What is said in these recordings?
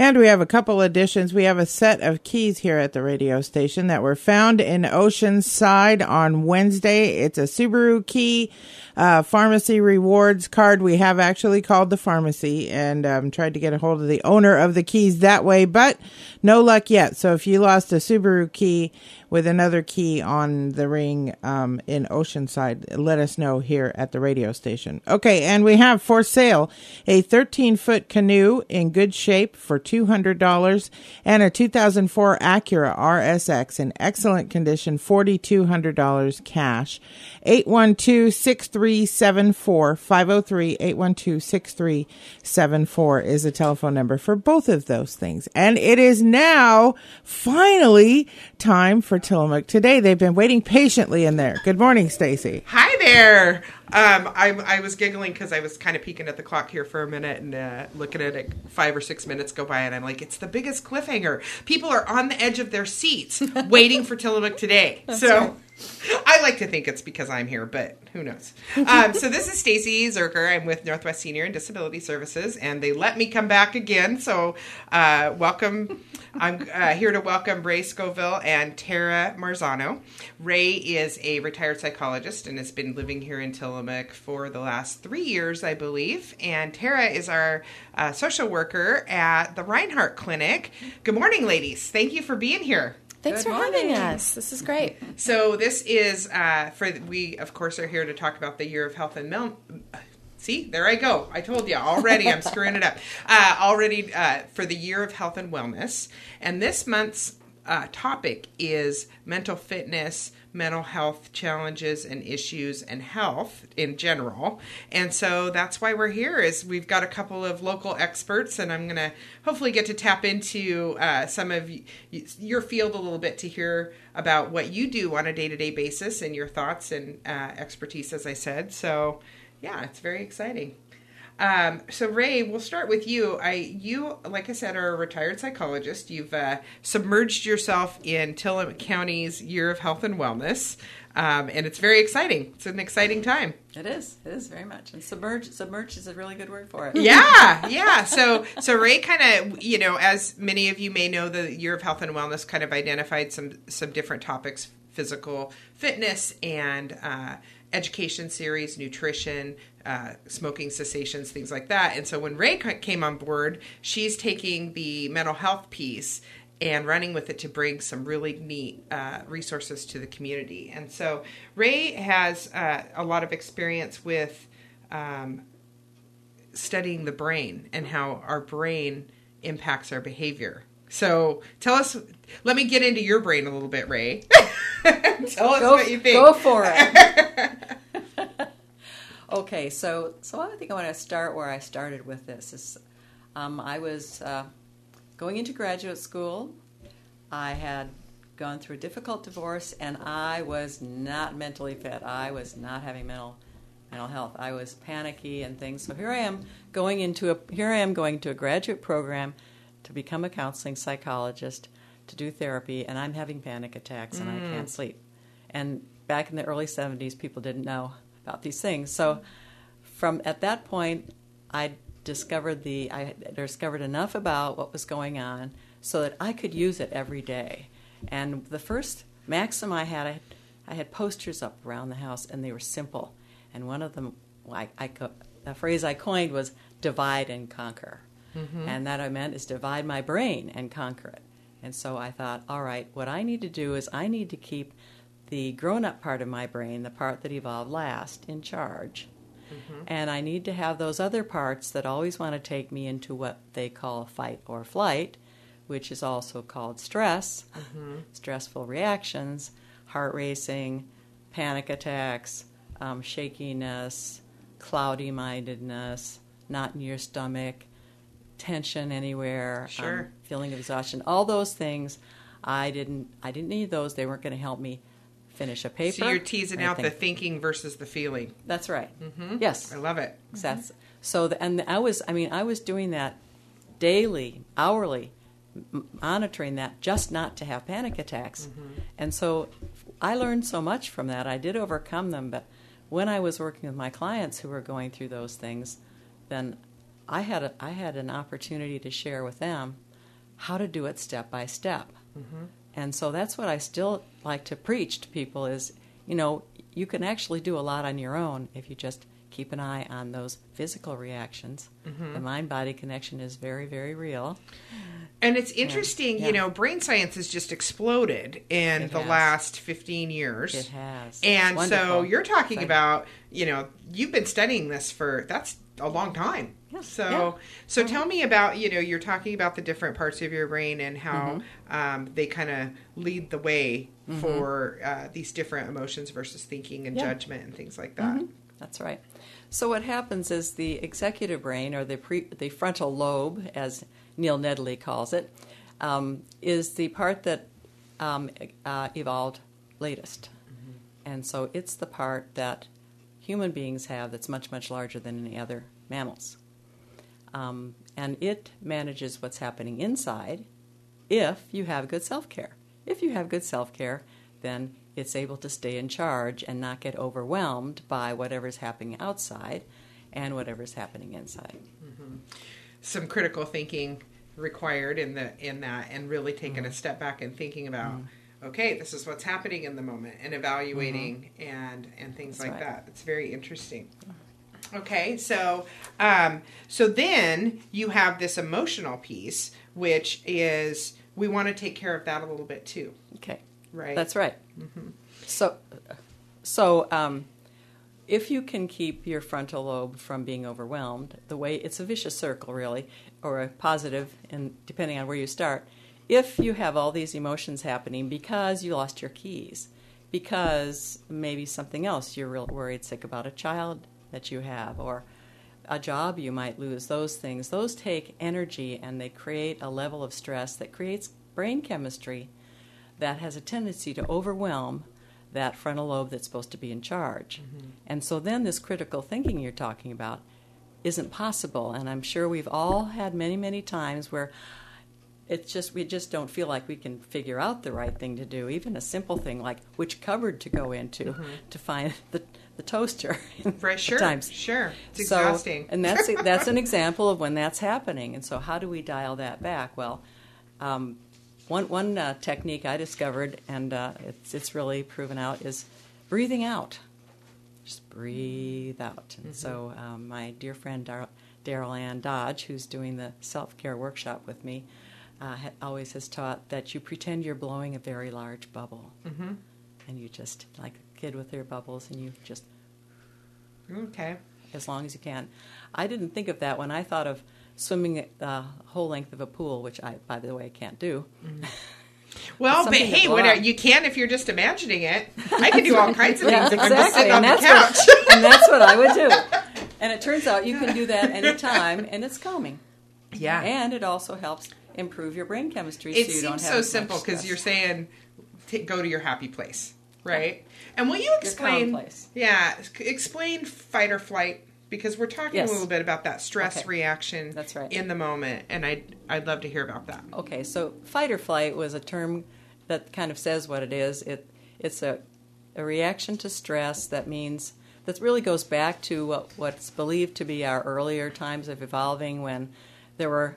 And we have a couple additions. We have a set of keys here at the radio station that were found in Oceanside on Wednesday. It's a Subaru key pharmacy rewards card. We have actually called the pharmacy and tried to get a hold of the owner of the keys that way, but no luck yet. So if you lost a Subaru key with another key on the ring in Oceanside, let us know here at the radio station. Okay, and we have for sale a 13-foot canoe in good shape for $200 and a 2004 Acura RSX in excellent condition, $4,200 cash. 812-6374, 503-812-6374 is the telephone number for both of those things. And it is now finally time for Tillamook Today. They've been waiting patiently in there. Good morning, Stacie. Hi there. I was giggling because I was kind of peeking at the clock here for a minute and looking at it. 5 or 6 minutes go by and I'm like, it's the biggest cliffhanger. People are on the edge of their seats waiting for Tillamook Today. Right. I like to think it's because I'm here, but who knows? So this is Stacie Zuercher. I'm with Northwest Senior and Disability Services, and they let me come back again. So welcome. I'm here to welcome Rea Scoville and Terra Marzano. Rea is a retired psychologist and has been living here in Tillamook for the last 3 years, I believe. And Terra is our social worker at the Rinehart Clinic. Good morning, ladies. Thank you for being here. Thanks for having us. This is great. So this is, we, of course, are here to talk about the Year of Health and See, there I go. I told you already. I'm screwing it up. For the Year of Health and Wellness. And this month's topic is mental fitness, mental health challenges and issues, and health in general. And so that's why we're here. Is we've got a couple of local experts, and I'm going to hopefully get to tap into some of your field a little bit to hear about what you do on a day-to-day basis and your thoughts and expertise, as I said. So yeah, it's very exciting. So Rea, we'll start with you. You, like I said, are a retired psychologist. You've submerged yourself in Tillamook County's Year of Health and Wellness, and it's very exciting. It's an exciting time. It is very much. And submerge is a really good word for it. Yeah. So Rea kind of, as many of you may know, the Year of Health and Wellness kind of identified some different topics: physical fitness and education series, nutrition, smoking cessations, things like that. And so when Rea came on board, she's taking the mental health piece and running with it to bring some really neat resources to the community. And so Rea has a lot of experience with studying the brain and how our brain impacts our behavior. So let me get into your brain a little bit, Rea. Tell us what you think. Go for it. Okay, so I think I want to start where I started with this. I was going into graduate school. I had gone through a difficult divorce, and I was not mentally fit. I was not having mental health. I was panicky and things. So here I am going to a graduate program to become a counseling psychologist, to do therapy, and I'm having panic attacks and I can't sleep. And back in the early 70s, people didn't know about these things. So from at that point, I discovered enough about what was going on so that I could use it every day. And the first maxim I had posters up around the house, and they were simple. And one of them, a phrase I coined was divide and conquer. Mm-hmm. And that I meant is divide my brain and conquer it. And so I thought, all right, what I need to do is I need to keep the grown-up part of my brain, the part that evolved last, in charge. Mm-hmm. And I need to have those other parts that always want to take me into what they call fight or flight, which is also called stress, stressful reactions, heart racing, panic attacks, shakiness, cloudy-mindedness, knot in your stomach, tension anywhere, feeling of exhaustion, all those things. I didn't need those. They weren't going to help me finish a paper. So you're teasing out the thinking versus the feeling. That's right. Mm-hmm. Yes, I love it. That's so. I was doing that daily, hourly, monitoring that just not to have panic attacks. Mm-hmm. And so I learned so much from that. I did overcome them, but when I was working with my clients who were going through those things, then I had an opportunity to share with them how to do it step by step. And so that's what I still like to preach to people is, you can actually do a lot on your own if you just keep an eye on those physical reactions. The mind-body connection is very, very real. And it's interesting, brain science has just exploded in the last 15 years. It has. And so you're talking about, you've been studying this that's a long time. Yeah. So tell me about, you're talking about the different parts of your brain and how they kind of lead the way for these different emotions versus thinking and judgment and things like that. That's right. So what happens is the executive brain, or the frontal lobe, as Neil Nedley calls it, is the part that evolved latest. And so it's the part that human beings have that's much, much larger than any other mammals. And it manages what's happening inside if you have good self-care. If you have good self-care, then it's able to stay in charge and not get overwhelmed by whatever's happening outside and whatever's happening inside. Some critical thinking required in that, and really taking a step back and thinking about, okay, this is what's happening in the moment, and evaluating and things That's like right. that. It's very interesting. Okay, so then you have this emotional piece, which is, we want to take care of that a little bit too. Okay. Right. That's right. So if you can keep your frontal lobe from being overwhelmed, it's a vicious circle, really, or a positive, and depending on where you start. If you have all these emotions happening because you lost your keys, because maybe something else, you're real worried sick about a child that you have, or a job you might lose, those things, those take energy and they create a level of stress that creates brain chemistry that has a tendency to overwhelm that frontal lobe that's supposed to be in charge. And so then this critical thinking you're talking about isn't possible. And I'm sure we've all had many, many times where we just don't feel like we can figure out the right thing to do. Even a simple thing like which cupboard to go into to find the toaster. Sure. Times. Sure. It's exhausting. And that's an example of when that's happening. And so how do we dial that back? Well, one technique I discovered, and it's really proven out, is breathing out. Just breathe out. And so my dear friend Daryl Ann Dodge, who's doing the self-care workshop with me, always has taught that you pretend you're blowing a very large bubble. And you just, like a kid with their bubbles, and you just... Okay. As long as you can. I didn't think of that when I thought of swimming the whole length of a pool, which I, by the way, can't do. Well, but hey, you can if you're just imagining it. I can do all kinds of things if I'm just sitting on the couch. And that's what I would do. And it turns out you can do that anytime, and it's calming. Yeah. And it also helps improve your brain chemistry. It so you don't seems have so as much simple because stress. you're saying go to your happy place, right? And will you explain? Your calm place. Yeah, explain fight or flight, because we're talking a little bit about that stress reaction. That's right. In the moment, and I'd love to hear about that. Okay, so fight or flight was a term that kind of says what it is. It's a reaction to stress that really goes back to what's believed to be our earlier times of evolving, when there were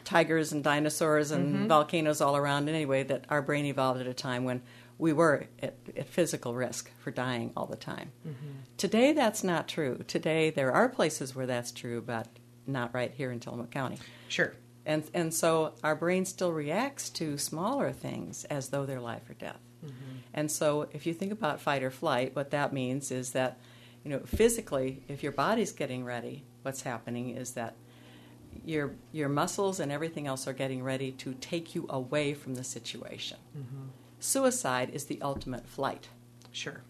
tigers and dinosaurs and volcanoes all around. Anyway, that our brain evolved at a time when we were at physical risk for dying all the time. Today, that's not true. Today, there are places where that's true, but not right here in Tillamook County. Sure. And so our brain still reacts to smaller things as though they're life or death. And so if you think about fight or flight, what that means is that, physically, if your body's getting ready, what's happening is that your muscles and everything else are getting ready to take you away from the situation. Suicide is the ultimate flight. Sure.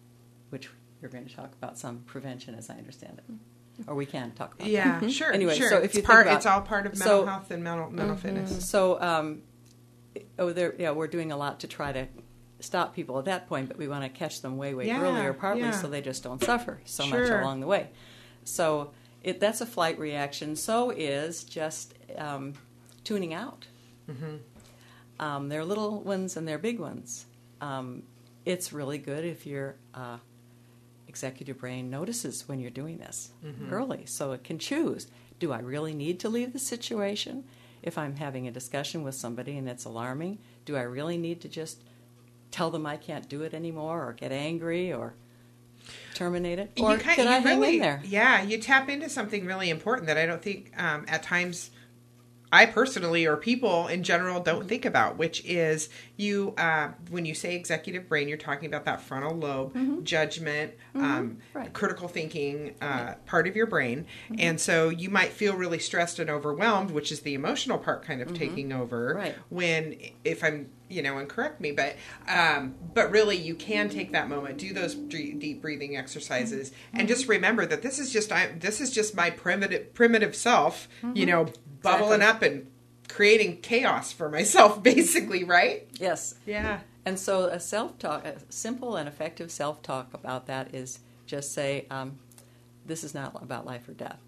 Which we're going to talk about some prevention, as I understand it. Or we can talk about that. Sure. Anyway, sure. so if it's all part of mental health and mental fitness. So, we're doing a lot to try to stop people at that point, but we want to catch them way earlier, partly so they just don't suffer so much along the way. So that's a flight reaction. So is just tuning out. There are little ones and there are big ones. It's really good if your executive brain notices when you're doing this early, so it can choose. Do I really need to leave the situation? if I'm having a discussion with somebody and it's alarming, do I really need to just tell them I can't do it anymore, or get angry, or terminate it? Or can I hang in there? Yeah, you tap into something really important that I don't think at times I personally or people in general don't think about, which is you, when you say executive brain, you're talking about that frontal lobe, judgment, critical thinking part of your brain. And so you might feel really stressed and overwhelmed, which is the emotional part kind of taking over when, if I'm, and correct me, but really you can take that moment, do those deep breathing exercises, and just remember that this is just my primitive self, bubbling up and creating chaos for myself, basically, right? Yes. Yeah. And so a simple and effective self-talk about that is just say, this is not about life or death.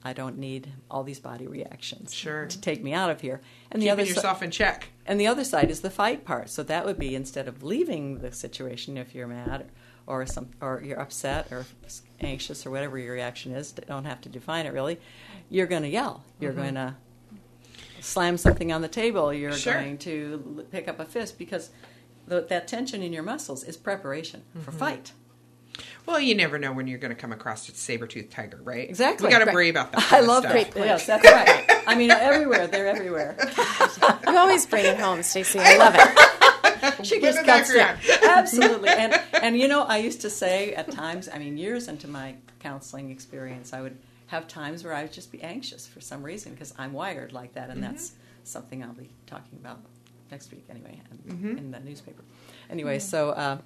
I don't need all these body reactions to take me out of here. And keeping yourself in check. And the other side is the fight part. So that would be, instead of leaving the situation if you're mad or you're upset or anxious or whatever your reaction is, don't have to define it really, you're going to yell. You're going to slam something on the table. You're going to pick up a fist, because that tension in your muscles is preparation for fight. Well, you never know when you're going to come across a saber-toothed tiger, right? Exactly. We got to worry about that. I love that. Yes, that's right. I mean, everywhere. They're everywhere. You always bring it home, Stacie. I love it. She gets cuts down. Absolutely. And I used to say at times, years into my counseling experience, I would have times where I would just be anxious for some reason, because I'm wired like that, and that's something I'll be talking about next week anyway, in the newspaper. Anyway, so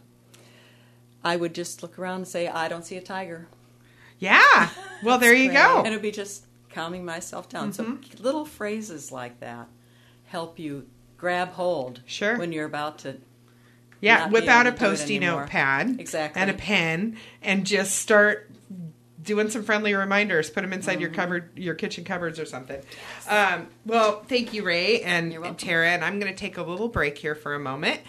I would just look around and say, I don't see a tiger. Yeah. Well, there you go. And it would be just calming myself down. So little phrases like that help you grab hold when you're about to whip out a Post-it notepad and a pen and just start doing some friendly reminders. Put them inside your kitchen cupboards or something. Yes. Well, thank you, Ray and Terra. And I'm going to take a little break here for a moment.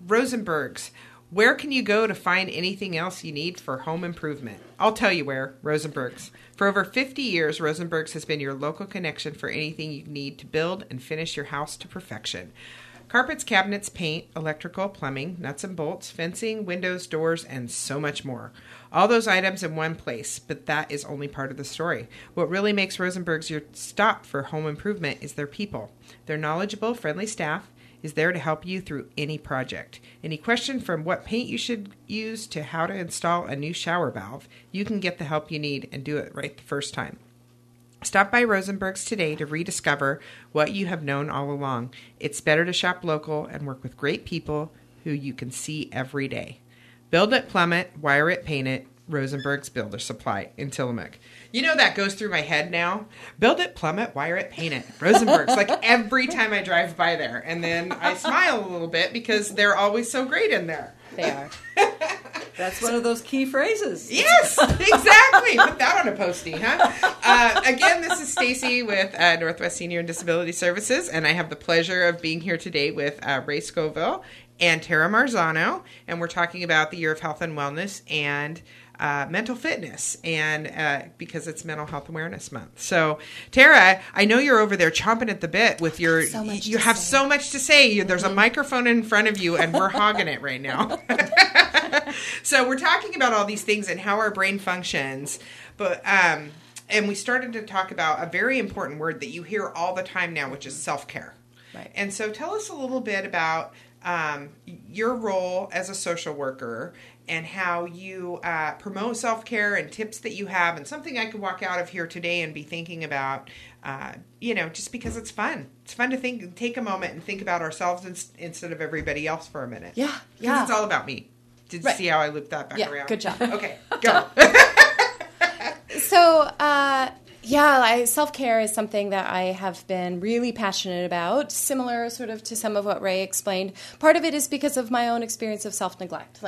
Rosenberg's. Where can you go to find anything else you need for home improvement? I'll tell you where, Rosenberg's. For over 50 years, Rosenberg's has been your local connection for anything you need to build and finish your house to perfection. Carpets, cabinets, paint, electrical, plumbing, nuts and bolts, fencing, windows, doors, and so much more. All those items in one place, but that is only part of the story. What really makes Rosenberg's your stop for home improvement is their people. Their knowledgeable, friendly staff is there to help you through any project. Any question from what paint you should use to how to install a new shower valve, you can get the help you need and do it right the first time. Stop by Rosenberg's today to rediscover what you have known all along. It's better to shop local and work with great people who you can see every day. Build it, plumb it, wire it, paint it. Rosenberg's Builder Supply in Tillamook. That goes through my head now. Build it, plumb it, wire it, paint it. Rosenberg's, like every time I drive by there. And then I smile a little bit because they're always so great in there. They are. That's one of those key phrases. Yes, exactly. Put that on a postie, huh? Again, this is Stacie with Northwest Senior and Disability Services, and I have the pleasure of being here today with Rea Scoville and Terra Marzano, and we're talking about the Year of Health and Wellness and mental fitness, and because it's Mental Health Awareness Month. So, Terra, I know you're over there chomping at the bit with your. You have so much to say. There's a microphone in front of you, and we're hogging it right now. So we're talking about all these things and how our brain functions, but and we started to talk about a very important word that you hear all the time now, which is self-care. Right. And so, tell us a little bit about your role as a social worker and how you promote self-care and tips that you have, and something I could walk out of here today and be thinking about, just because it's fun. It's fun to take a moment and think about ourselves instead of everybody else for a minute. Yeah. Because it's all about me. Did you see how I looped that back around? Good job. Okay, go. So, self-care is something that I have been really passionate about, similar sort of to some of what Ray explained. Part of it is because of my own experience of self-neglect.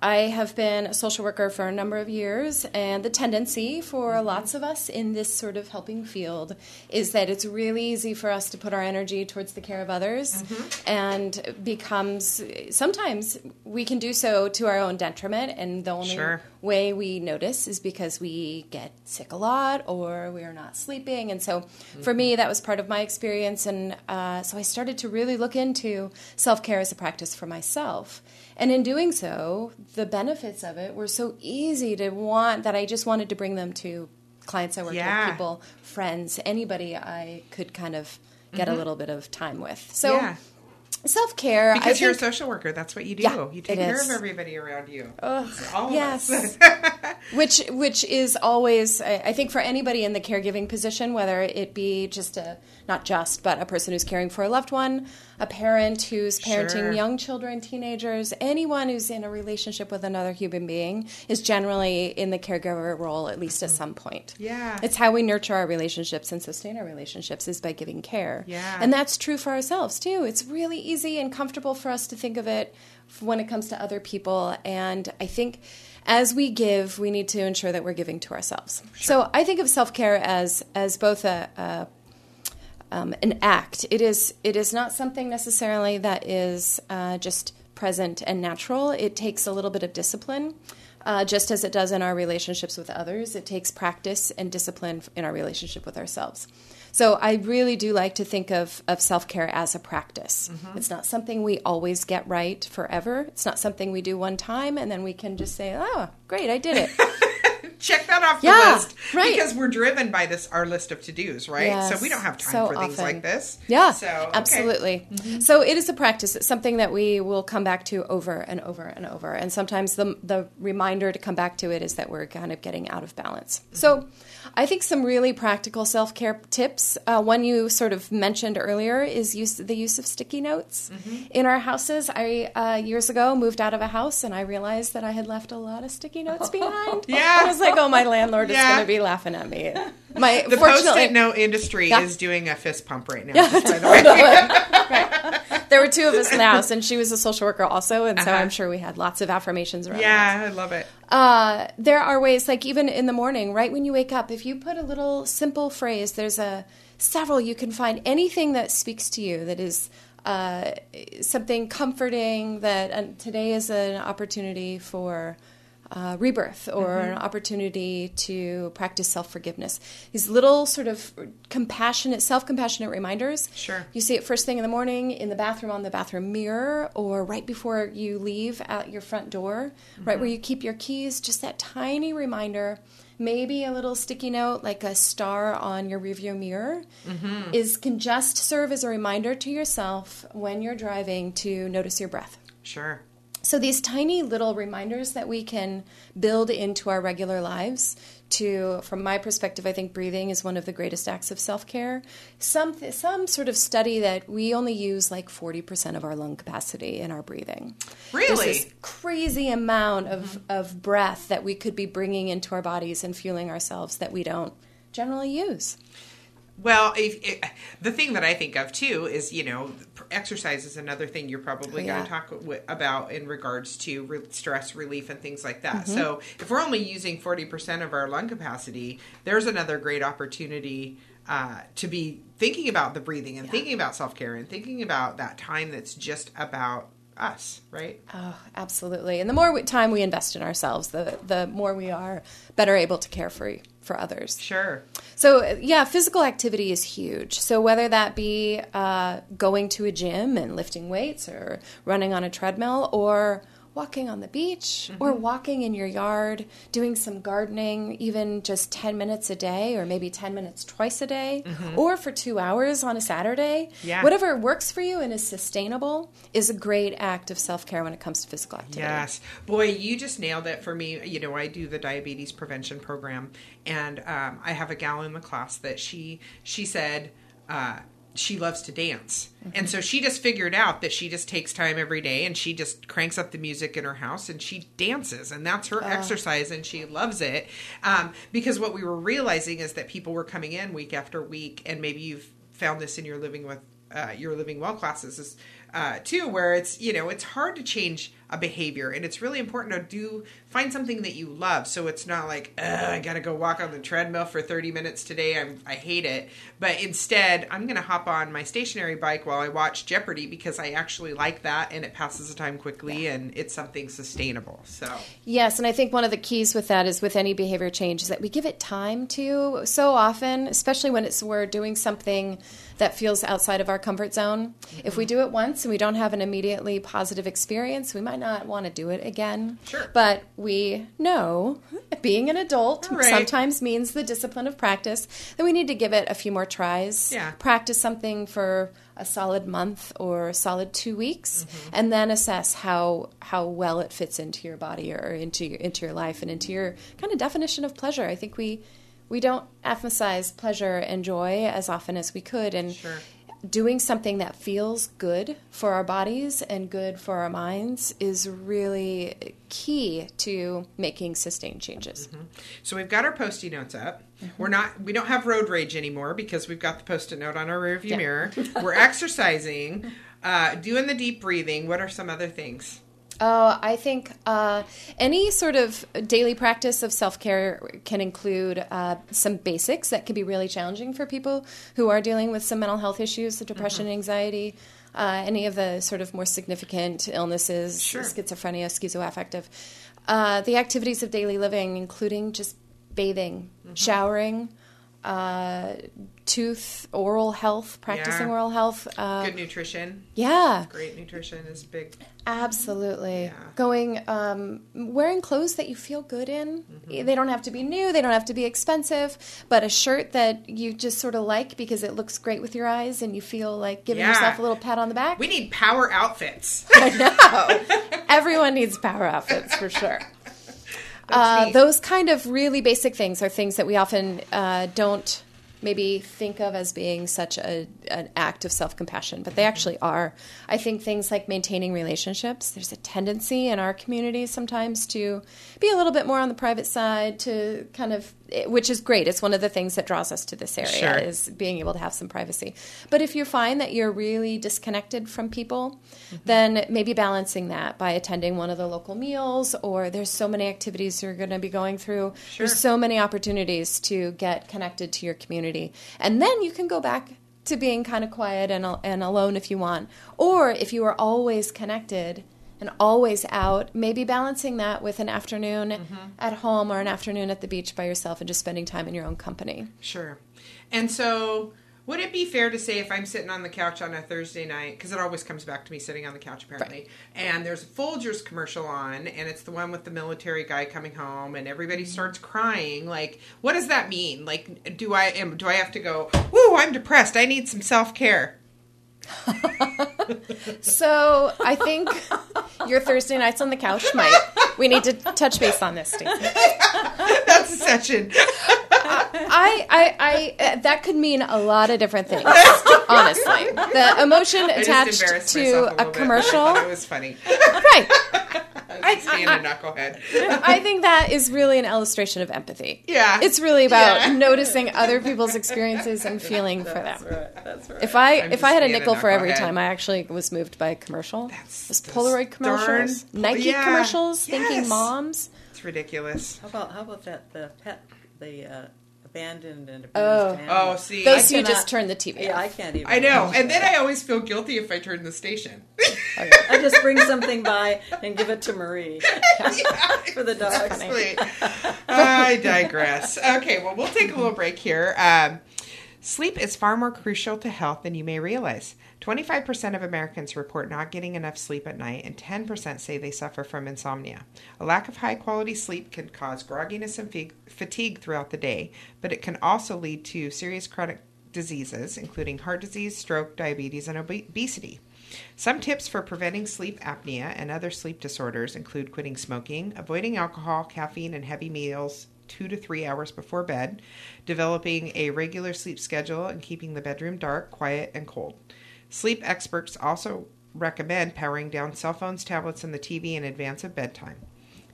I have been a social worker for a number of years, and the tendency for lots of us in this sort of helping field is that it's really easy for us to put our energy towards the care of others, and sometimes we can do so to our own detriment, and the only way we notice is because we get sick a lot or we are not sleeping. And so for me, that was part of my experience. And so I started to really look into self-care as a practice for myself. And in doing so, the benefits of it were so easy to want that I just wanted to bring them to clients I worked with, people, friends, anybody I could kind of get a little bit of time with. So self-care. Because you're a social worker. That's what you do. Yeah, you take care of everybody around you. All of yes. us. Which is always, I think, for anybody in the caregiving position, whether it be just but a person who's caring for a loved one, a parent who's parenting young children, teenagers, anyone who's in a relationship with another human being is generally in the caregiver role, at least at some point. Yeah. It's how we nurture our relationships and sustain our relationships is by giving care. Yeah. And that's true for ourselves, too. It's really easy and comfortable for us to think of it when it comes to other people. And I think as we give, we need to ensure that we're giving to ourselves. So I think of self-care as both an act. It is not something necessarily that is just present and natural. It takes a little bit of discipline, just as it does in our relationships with others. It takes practice and discipline in our relationship with ourselves. So I really do like to think of self-care as a practice. It's not something we always get right forever. It's not something we do one time and then we can just say, oh, great, I did it. Check that off the list. Right. Because we're driven by our list of to-dos, right? Yes, so we don't have time for things like this. Yeah, so, okay. Absolutely. So it is a practice. It's something that we will come back to over and over and over. And sometimes the reminder to come back to it is that we're kind of getting out of balance. So I think some really practical self-care tips. One you sort of mentioned earlier is the use of sticky notes in our houses. I years ago moved out of a house and I realized that I had left a lot of sticky notes behind. Yeah. I was like, oh, my landlord is going to be laughing at me. The Post-it note industry is doing a fist pump right now. Yeah, by the way. Right. There were two of us in the house, and she was a social worker also, and so I'm sure we had lots of affirmations around Yeah, I love it. There are ways, like even in the morning, right when you wake up, if you put a little simple phrase, there's several you can find, anything that speaks to you, that is something comforting, that today is an opportunity for rebirth or an opportunity to practice self-forgiveness. These little sort of self-compassionate reminders. Sure. You see it first thing in the morning, in the bathroom, on the bathroom mirror, or right before you leave at your front door, right where you keep your keys, just that tiny reminder. Maybe a little sticky note like a star on your rearview mirror can just serve as a reminder to yourself when you're driving to notice your breath. Sure. So these tiny little reminders that we can build into our regular lives from my perspective, I think breathing is one of the greatest acts of self-care. Some sort of study that we only use like 40% of our lung capacity in our breathing. Really? There's this crazy amount of breath that we could be bringing into our bodies and fueling ourselves that we don't generally use. Well, the thing that I think of, too, is, exercise is another thing you're probably going to talk about in regards to stress relief and things like that. So if we're only using 40% of our lung capacity, there's another great opportunity to be thinking about the breathing and thinking about self-care and thinking about that time that's just about us, right? Oh, absolutely. And the more time we invest in ourselves, the more we are better able to care for others. Sure. So, physical activity is huge. So whether that be going to a gym and lifting weights or running on a treadmill or walking on the beach or walking in your yard, doing some gardening, even just 10 minutes a day or maybe 10 minutes twice a day or for 2 hours on a Saturday. Yeah. Whatever works for you and is sustainable is a great act of self-care when it comes to physical activity. Yes. Boy, you just nailed it for me. I do the diabetes prevention program, and I have a gal in the class that she said she loves to dance. And so she just figured out that she just takes time every day and she just cranks up the music in her house and she dances, and that's her exercise, and she loves it. Because what we were realizing is that people were coming in week after week, and maybe you've found this in your Living Well classes, is too, where it's, it's hard to change a behavior, and it's really important to find something that you love. So it's not like, I got to go walk on the treadmill for 30 minutes today. I hate it. But instead, I'm going to hop on my stationary bike while I watch Jeopardy because I actually like that, and it passes the time quickly, and it's something sustainable. So yes, and I think one of the keys with that is with any behavior change is that we give it time to. So often, especially when we're doing something that feels outside of our comfort zone. Mm-hmm. If we do it once and we don't have an immediately positive experience, we might not want to do it again. Sure. But we know, being an adult sometimes means the discipline of practice, that we need to give it a few more tries. Yeah. Practice something for a solid month or a solid 2 weeks, and then assess how well it fits into your body or into your life and into your kind of definition of pleasure. I think we don't emphasize pleasure and joy as often as we could, and doing something that feels good for our bodies and good for our minds is really key to making sustained changes. Mm-hmm. So we've got our Post-it notes up. Mm-hmm. We don't have road rage anymore because we've got the Post-it note on our rearview mirror. We're exercising, doing the deep breathing. What are some other things? I think any sort of daily practice of self-care can include some basics that can be really challenging for people who are dealing with some mental health issues, depression, anxiety, any of the sort of more significant illnesses, schizophrenia, schizoaffective. The activities of daily living, including just bathing, showering, oral health, practicing oral health. Good nutrition. Yeah. Great nutrition is big. Absolutely. Yeah. Going, wearing clothes that you feel good in. They don't have to be new. They don't have to be expensive. But a shirt that you just sort of like because it looks great with your eyes and you feel like giving yourself a little pat on the back. We need power outfits. I know. Everyone needs power outfits for sure. Those kind of really basic things are things that we often don't maybe think of as being such an act of self-compassion, but they actually are. I think things like maintaining relationships, there's a tendency in our community sometimes to be a little bit more on the private side, to kind of, which is great. It's one of the things that draws us to this area is being able to have some privacy. But if you find that you're really disconnected from people, then maybe balancing that by attending one of the local meals, or there's so many activities you're going to be going through. There's so many opportunities to get connected to your community. And then you can go back to being kind of quiet and alone if you want. Or if you are always connected and always out, maybe balancing that with an afternoon at home or an afternoon at the beach by yourself and just spending time in your own company. Sure. And so would it be fair to say if I'm sitting on the couch on a Thursday night, because it always comes back to me sitting on the couch apparently, and there's a Folgers commercial on, and it's the one with the military guy coming home, and everybody starts crying, like, what does that mean? Like, do I have to go, woo, I'm depressed, I need some self-care? So I think your Thursday nights on the couch we need to touch base on this, Stacie. That's a session. I that could mean a lot of different things, honestly. The emotion attached to a commercial. I thought it was funny. Right. I was just being a knucklehead. I think that is really an illustration of empathy. Yeah. It's really about noticing other people's experiences and feeling for them. That's right. If I had a nickel for every time I actually was moved by a commerol, those Polaroid commercials, Nike commercials, thinking moms. It's ridiculous. How about the abandoned and abused animals? Oh, see. Those you just turn the TV off. Yeah, I can't even. I know. And then I always feel guilty if I turn the station. I just bring something by and give it to Marie for the dogs. Exactly. I digress. Okay, well, we'll take a little break here. Sleep is far more crucial to health than you may realize. 25% of Americans report not getting enough sleep at night, and 10% say they suffer from insomnia. A lack of high-quality sleep can cause grogginess and fatigue throughout the day, but it can also lead to serious chronic diseases, including heart disease, stroke, diabetes, and obesity. Some tips for preventing sleep apnea and other sleep disorders include quitting smoking, avoiding alcohol, caffeine, and heavy meals 2 to 3 hours before bed, developing a regular sleep schedule, and keeping the bedroom dark, quiet, and cold. Sleep experts also recommend powering down cell phones, tablets, and the TV in advance of bedtime.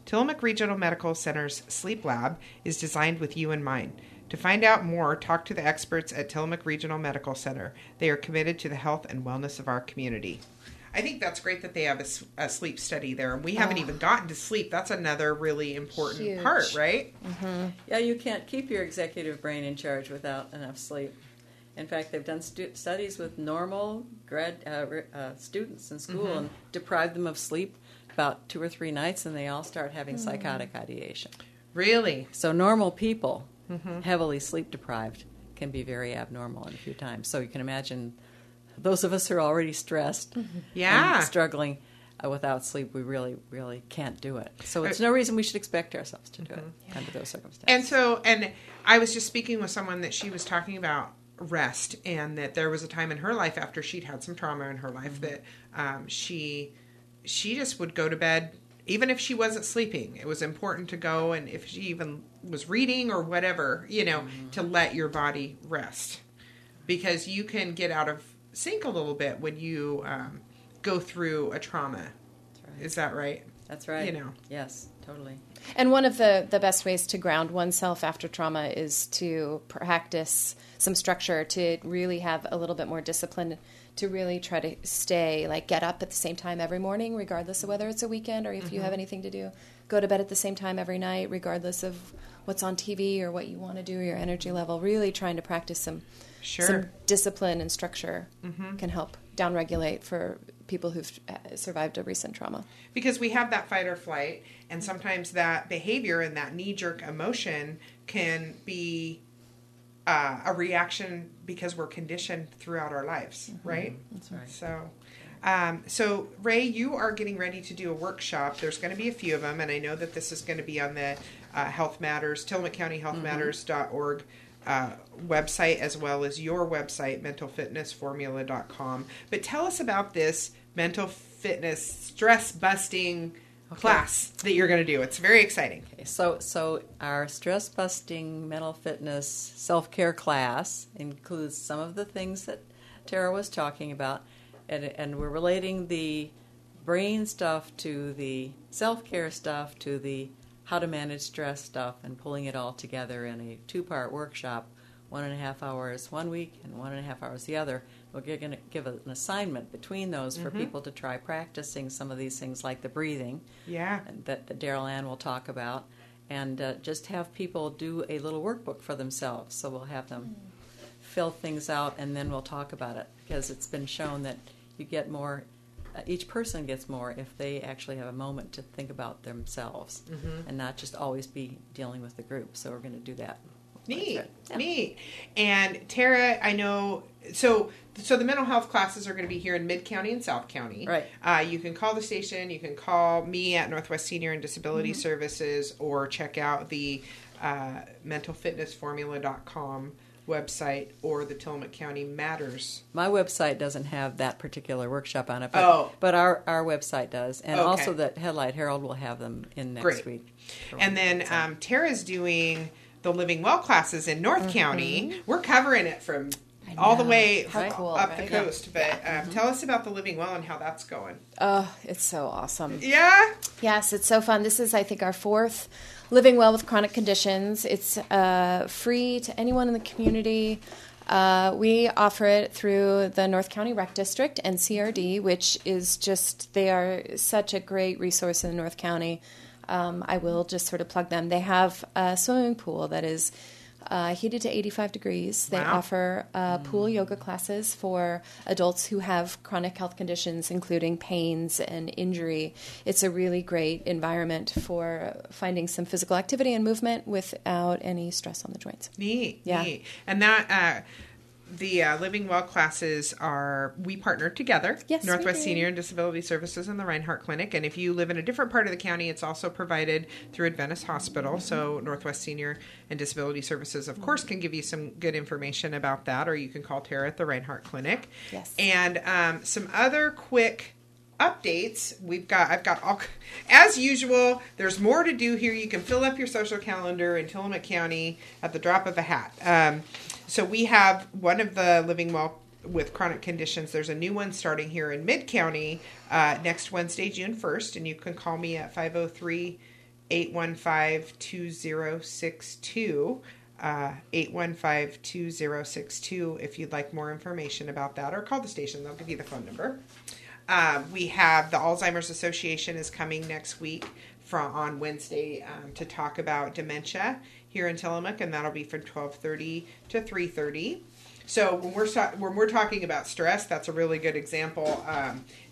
Tillamook Regional Medical Center's Sleep Lab is designed with you in mind. To find out more, talk to the experts at Tillamook Regional Medical Center. They are committed to the health and wellness of our community. I think that's great that they have a sleep study there. And we haven't even gotten to sleep. That's another really important part, right? Mm-hmm. Yeah, you can't keep your executive brain in charge without enough sleep. In fact, they've done studies with normal students in school and deprived them of sleep about 2 or 3 nights, and they all start having psychotic ideation. Really? So normal people, heavily sleep deprived, can be very abnormal in a few times. So you can imagine those of us who are already stressed and struggling without sleep, we really, really can't do it. So it's no reason we should expect ourselves to do it under those circumstances. And I was just speaking with someone that she was talking about rest, and that there was a time in her life after she'd had some trauma in her life that she just would go to bed even if she wasn't sleeping. It was important to go, and if she even was reading or whatever, to let your body rest, because you can get out of sync a little bit when you go through a trauma. That's right. Is that right? That's right. Yes, totally. And one of the best ways to ground oneself after trauma is to practice some structure, to really have a little bit more discipline, to really try to get up at the same time every morning, regardless of whether it's a weekend or if you have anything to do. Go to bed at the same time every night, regardless of what's on TV or what you want to do, your energy level. Really trying to practice some discipline and structure can help downregulate for people who've survived a recent trauma. Because we have that fight or flight, and sometimes that behavior and that knee-jerk emotion can be a reaction because we're conditioned throughout our lives, right? That's right. So Ray, you are getting ready to do a workshop. There's going to be a few of them, and I know that this is going to be on the Health Matters, Tillamook County HealthMatters.org website, as well as your website, mentalfitnessformula.com. But tell us about this mental fitness stress-busting class that you're going to do. It's very exciting. Okay, so our stress-busting mental fitness self-care class includes some of the things that Terra was talking about, and we're relating the brain stuff to the self-care stuff to the how to manage stress stuff, and pulling it all together in a 2-part workshop, 1.5 hours one week and 1.5 hours the other. We're going to give an assignment between those for people to try practicing some of these things like the breathing that Daryl Ann will talk about, and just have people do a little workbook for themselves. So we'll have them fill things out, and then we'll talk about it, because it's been shown that you get more, each person gets more if they actually have a moment to think about themselves and not just always be dealing with the group. So we're going to do that. Neat. And Terra, I know, so the mental health classes are going to be here in Mid-County and South County. Right. You can call the station, you can call me at Northwest Senior and Disability Services, or check out the mentalfitnessformula.com website, or the Tillamook County Matters. My website doesn't have that particular workshop on it, but our website does. And also that Headlight Herald will have them in next week. And then Terra's doing the Living Well classes in North County. We're covering it from all the way up the coast. But tell us about the Living Well and how that's going. Oh, it's so awesome. Yeah? Yes, it's so fun. This is, I think, our 4th Living Well with Chronic Conditions. It's free to anyone in the community. We offer it through the North County Rec District and CRD, which is they are such a great resource in North County. I will just sort of plug them. They have a swimming pool that is heated to 85 degrees. They offer pool yoga classes for adults who have chronic health conditions, including pains and injury. It's a really great environment for finding some physical activity and movement without any stress on the joints. Neat. And that the Living Well classes we partnered together. Yes, Northwest Senior and Disability Services and the Rinehart Clinic. And if you live in a different part of the county, it's also provided through Adventist Hospital. So Northwest Senior and Disability Services, of course, can give you some good information about that, or you can call Terra at the Rinehart Clinic. Yes. And some other quick updates. I've got all, as usual, there's more to do here. You can fill up your social calendar in Tillamook County at the drop of a hat. So we have one of the Living Well with Chronic Conditions. There's a new one starting here in Mid-County next Wednesday, June 1st, and you can call me at 503-815-2062, 815-2062 if you'd like more information about that, or call the station. They'll give you the phone number. We have the Alzheimer's Association is coming next week on Wednesday to talk about dementia here in Tillamook, and that'll be from 12:30 to 3:30. So when we're talking about stress, that's a really good example.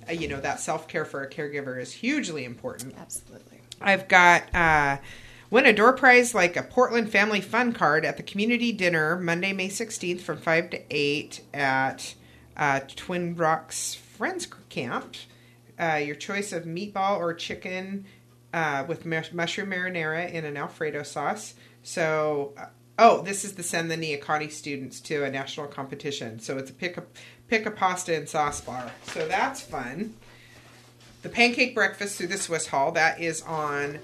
That self-care for a caregiver is hugely important. Absolutely. I've got win a door prize like a Portland Family Fun card at the community dinner Monday, May 16th from 5 to 8 at Twin Rocks Friends Camp. Your choice of meatball or chicken with mushroom marinara in an Alfredo sauce. So, this is to send the Neocati students to a national competition. So it's a pick a pasta and sauce bar. So that's fun. The pancake breakfast through the Swiss Hall, that is on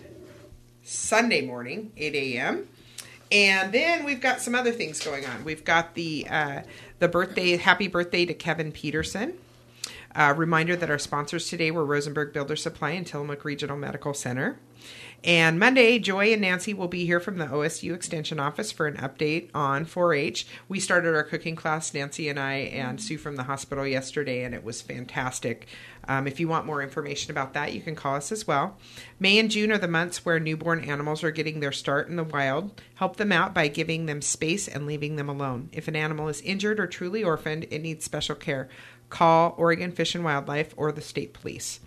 Sunday morning, 8 a.m. And then we've got some other things going on. We've got the happy birthday to Kevin Peterson. Reminder that our sponsors today were Rosenberg Builder Supply and Tillamook Regional Medical Center. And Monday, Joy and Nancy will be here from the OSU Extension Office for an update on 4-H. We started our cooking class, Nancy and I, and Sue from the hospital yesterday, and it was fantastic. If you want more information about that, you can call us as well. May and June are the months where newborn animals are getting their start in the wild. Help them out by giving them space and leaving them alone. If an animal is injured or truly orphaned, it needs special care. Call Oregon Fish and Wildlife or the state police.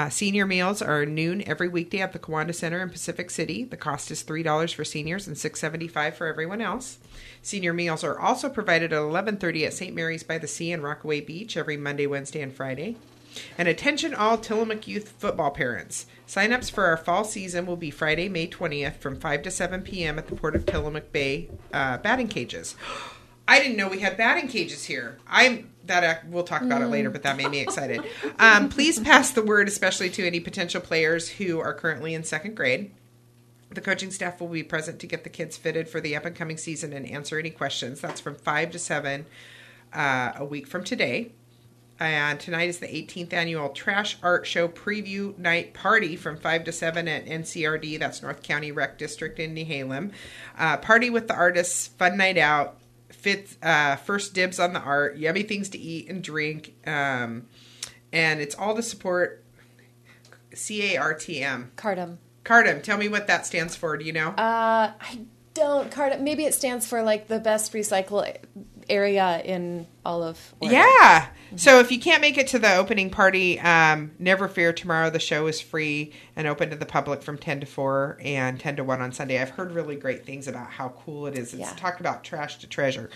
Senior meals are noon every weekday at the Kiwanda Center in Pacific City. The cost is $3 for seniors and $6.75 for everyone else. Senior meals are also provided at 11:30 at St. Mary's by the Sea in Rockaway Beach every Monday, Wednesday, and Friday. And attention all Tillamook youth football parents. Sign-ups for our fall season will be Friday, May 20th from 5 to 7 p.m. at the Port of Tillamook Bay batting cages. I didn't know we had batting cages here. We'll talk about it later, but that made me excited. Please pass the word, especially to any potential players who are currently in second grade. The coaching staff will be present to get the kids fitted for the up-and-coming season and answer any questions. That's from 5 to 7 a week from today. And tonight is the 18th annual Trash Art Show Preview Night Party from 5 to 7 at NCRD. That's North County Rec District in Nehalem. Party with the artists, fun night out. First dibs on the art, yummy things to eat and drink, and it's all to support CARTM. Cardum. Tell me what that stands for. Do you know? I don't. Cardum. Maybe it stands for like the best recycle area in all of Oregon. Yeah. So if you can't make it to the opening party, never fear. Tomorrow the show is free and open to the public from 10 to 4 and 10 to 1 on Sunday. I've heard really great things about how cool it is. It's talked about trash to treasure.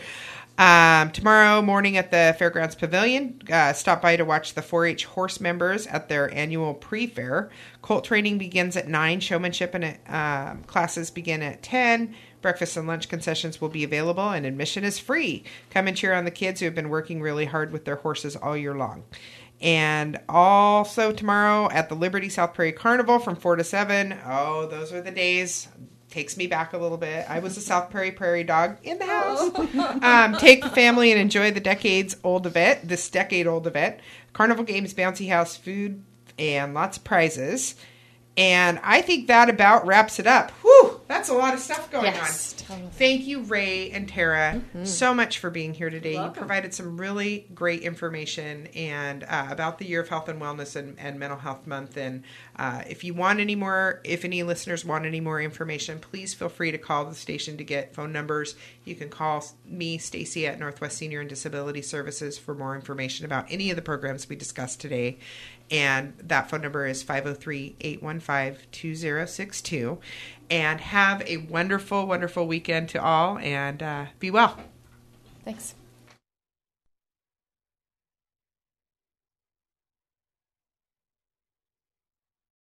Tomorrow morning at the Fairgrounds Pavilion, stop by to watch the 4-H horse members at their annual pre-fair. Colt training begins at 9. Showmanship and classes begin at 10. Breakfast and lunch concessions will be available, and admission is free. Come and cheer on the kids who have been working really hard with their horses all year long. And also tomorrow at the Liberty South Prairie Carnival from 4 to 7. Oh, those are the days. Takes me back a little bit. I was a South Prairie dog in the house. Take the family and enjoy this decade-old event. Carnival games, bouncy house, food, and lots of prizes. And I think that about wraps it up. Whew, that's a lot of stuff going on. Totally. Thank you, Ray and Terra, so much for being here today. Welcome. You provided some really great information and about the Year of Health and Wellness and Mental Health Month. And if any listeners want any more information, please feel free to call the station to get phone numbers. You can call me, Stacie, at Northwest Senior and Disability Services for more information about any of the programs we discussed today. And that phone number is 503-815-2062. And have a wonderful, wonderful weekend to all, and be well. Thanks.